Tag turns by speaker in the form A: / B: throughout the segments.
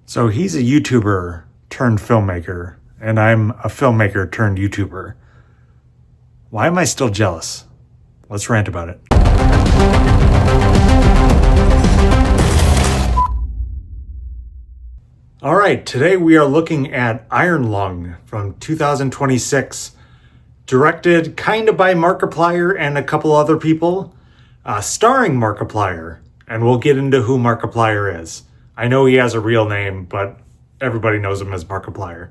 A: So he's a YouTuber turned filmmaker, and I'm a filmmaker turned YouTuber. Why am I still jealous? Let's rant about it. All right, today we are looking at Iron Lung from 2026, directed kind of by Markiplier and a couple other people, starring Markiplier, and we'll get into who Markiplier is. I know he has a real name, but everybody knows him as Markiplier.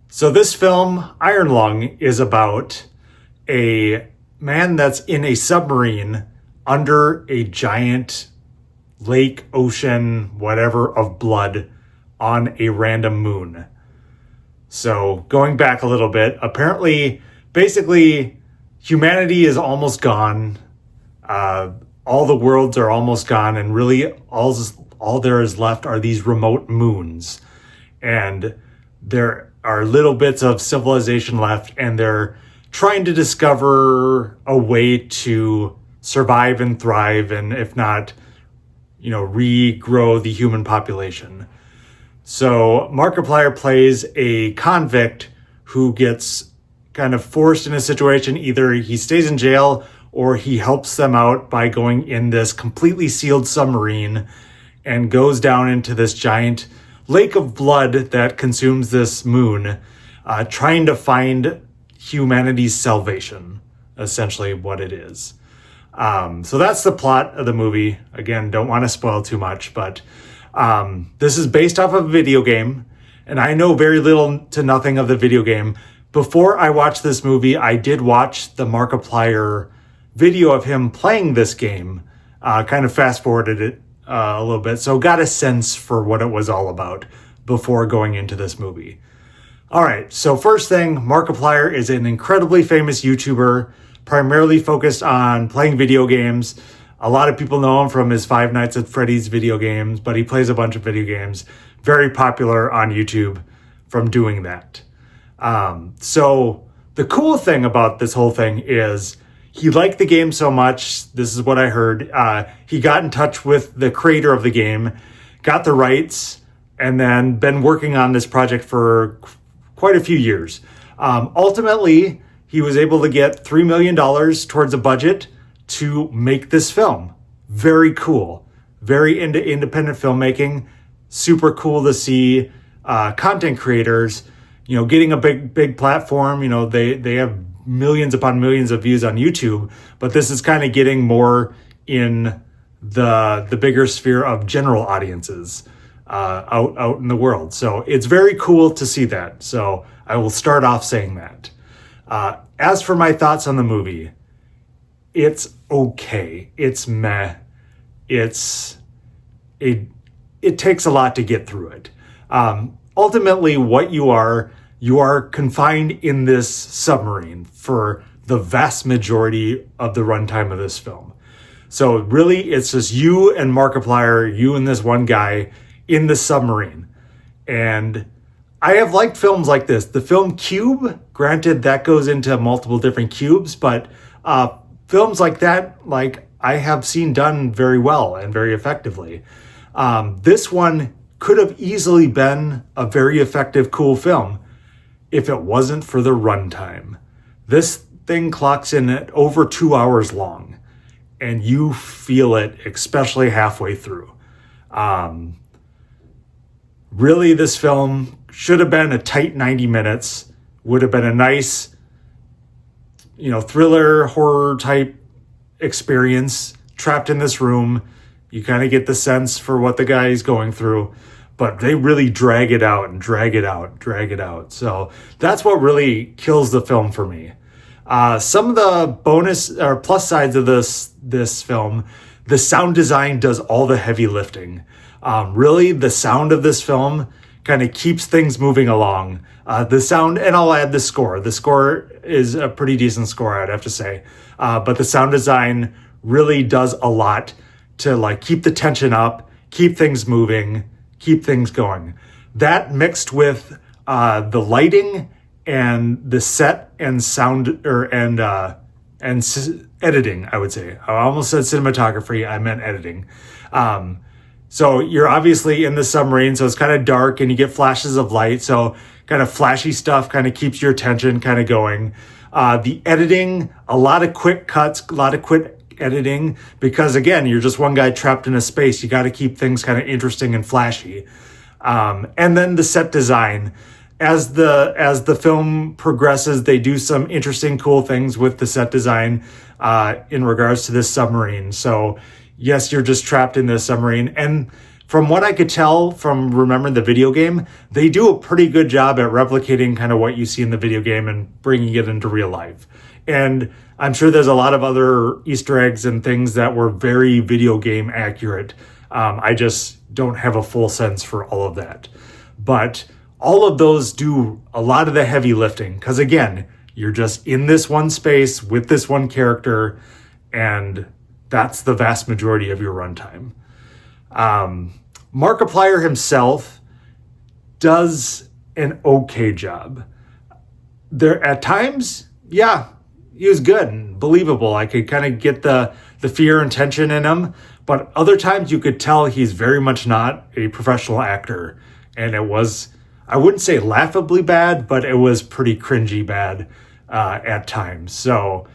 A: So this film, Iron Lung, is about a man that's in a submarine under a giant lake, ocean, whatever, of blood on a random moon. So going back a little bit, apparently, basically, humanity is almost gone. All the worlds are almost gone, and really all there is left are these remote moons. And there are little bits of civilization left, and they're trying to discover a way to survive and thrive, and if not, regrow the human population. So Markiplier plays a convict who gets kind of forced in a situation. Either he stays in jail or he helps them out by going in this completely sealed submarine and goes down into this giant lake of blood that consumes this moon, trying to find humanity's salvation, essentially what it is. So that's the plot of the movie. Again, don't want to spoil too much, but this is based off of a video game, and I know very little to nothing of the video game. Before I watched this movie, I did watch the Markiplier video of him playing this game, kind of fast forwarded it a little bit, so got a sense for what it was all about before going into this movie. All right, so first thing, Markiplier is an incredibly famous YouTuber, primarily focused on playing video games. A lot of people know him from his Five Nights at Freddy's video games, but he plays a bunch of video games. Very popular on YouTube from doing that. So the cool thing about this whole thing is he liked the game so much. This is what I heard. He got in touch with the creator of the game, got the rights, and then been working on this project for quite a few years. Ultimately, he was able to get $3 million towards a budget to make this film. Very cool. Very into independent filmmaking. Super cool to see content creators, getting a big platform. They have millions upon millions of views on YouTube, but this is kind of getting more in the bigger sphere of general audiences out in the world. So it's very cool to see that. So I will start off saying that. As for my thoughts on the movie, it's okay. It's meh. It takes a lot to get through it. Ultimately, what you are confined in this submarine for the vast majority of the runtime of this film. So really, it's just you and Markiplier, you and this one guy in the submarine. And I have liked films like this. The film Cube, granted that goes into multiple different cubes, but films like that, I have seen done very well and very effectively. This one could have easily been a very effective, cool film if it wasn't for the runtime. This thing clocks in at over 2 hours long, and you feel it, especially halfway through. Really, this film should have been a tight 90 minutes, would have been a nice, thriller, horror type experience, trapped in this room. You kind of get the sense for what the guy is going through, but they really drag it out. So that's what really kills the film for me. Some of the bonus or plus sides of this film, the sound design does all the heavy lifting. Really, the sound of this film kind of keeps things moving along. The sound, and I'll add the score. The score is a pretty decent score, I'd have to say. But the sound design really does a lot to keep the tension up, keep things moving, keep things going. That mixed with the lighting and the set and sound editing, I would say. I almost said cinematography, I meant editing. So you're obviously in the submarine, so it's kind of dark and you get flashes of light. So kind of flashy stuff kind of keeps your attention kind of going. The editing, a lot of quick cuts, a lot of quick editing, because again, you're just one guy trapped in a space. You got to keep things kind of interesting and flashy. And then the set design. As the film progresses, they do some interesting, cool things with the set design in regards to this submarine. So yes, you're just trapped in this submarine. And from what I could tell from remembering the video game, they do a pretty good job at replicating kind of what you see in the video game and bringing it into real life. And I'm sure there's a lot of other Easter eggs and things that were very video game accurate. I just don't have a full sense for all of that. But all of those do a lot of the heavy lifting, because again, you're just in this one space with this one character, and that's the vast majority of your runtime. Markiplier himself does an okay job. There at times, yeah, he was good and believable. I could kind of get the fear and tension in him, but other times you could tell he's very much not a professional actor. And it was, I wouldn't say laughably bad, but it was pretty cringy bad at times. So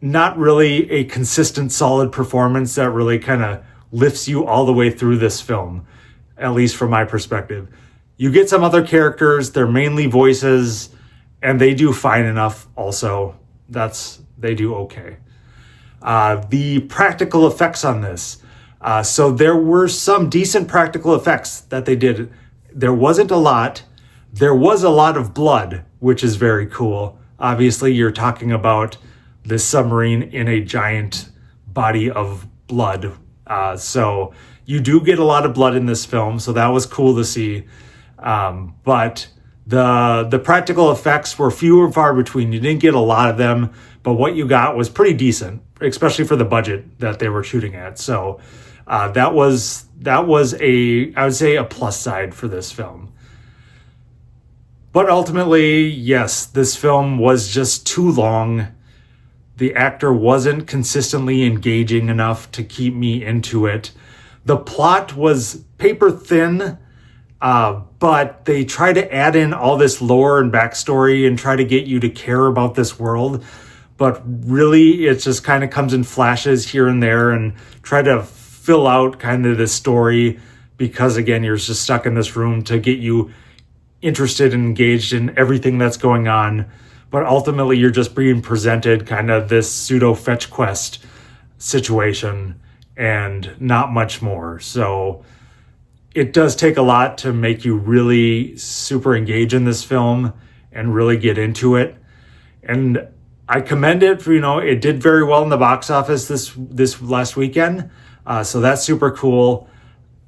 A: not really a consistent, solid performance that really kind of lifts you all the way through this film, at least from my perspective. You get some other characters, they're mainly voices, and they do fine enough also. They do okay. The practical effects on this. So there were some decent practical effects that they did. There wasn't a lot. There was a lot of blood, which is very cool. Obviously, you're talking about this submarine in a giant body of blood. So you do get a lot of blood in this film, so that was cool to see. But the practical effects were few and far between. You didn't get a lot of them, but what you got was pretty decent, especially for the budget that they were shooting at. So that was I would say a plus side for this film. But ultimately, yes, this film was just too long. The actor wasn't consistently engaging enough to keep me into it. The plot was paper thin, but they try to add in all this lore and backstory and try to get you to care about this world. But really, it just kind of comes in flashes here and there and try to fill out kind of this story because, again, you're just stuck in this room to get you interested and engaged in everything that's going on. But ultimately, you're just being presented kind of this pseudo fetch quest situation and not much more. So it does take a lot to make you really super engage in this film and really get into it. And I commend it for, it did very well in the box office this last weekend. So that's super cool.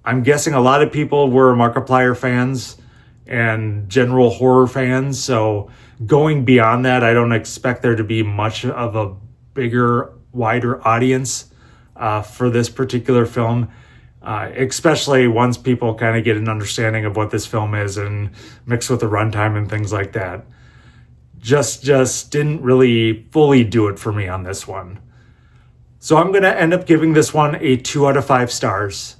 A: I'm guessing a lot of people were Markiplier fans and general horror fans. So going beyond that, I don't expect there to be much of a bigger, wider audience for this particular film, especially once people kind of get an understanding of what this film is and mixed with the runtime and things like that. Just didn't really fully do it for me on this one. So I'm going to end up giving this one a 2 out of 5 stars.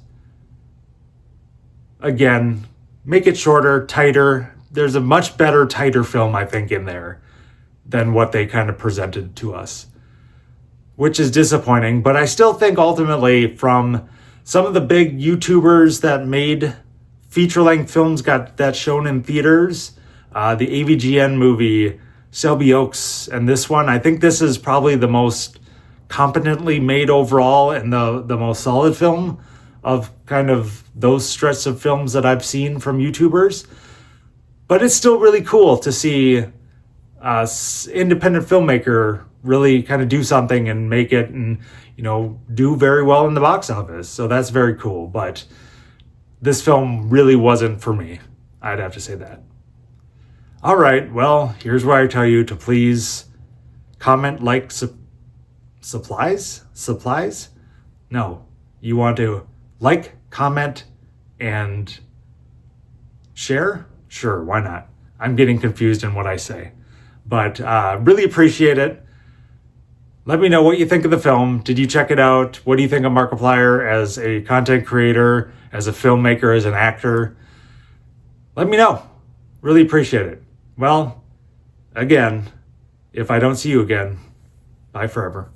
A: Again, make it shorter, tighter. There's a much better, tighter film, I think, in there than what they kind of presented to us, which is disappointing. But I still think ultimately from some of the big YouTubers that made feature-length films got that shown in theaters, the AVGN movie, Selby Oaks, and this one, I think this is probably the most competently made overall and the most solid film of kind of those stretch of films that I've seen from YouTubers. But it's still really cool to see independent filmmaker really kind of do something and make it and, do very well in the box office. So that's very cool. But this film really wasn't for me. I'd have to say that. All right. Well, here's where I tell you to please comment, like, supplies? No, you want to like, comment, and share? Sure, why not? I'm getting confused in what I say. But really appreciate it. Let me know what you think of the film. Did you check it out? What do you think of Markiplier as a content creator, as a filmmaker, as an actor? Let me know. Really appreciate it. Well, again, if I don't see you again, bye forever.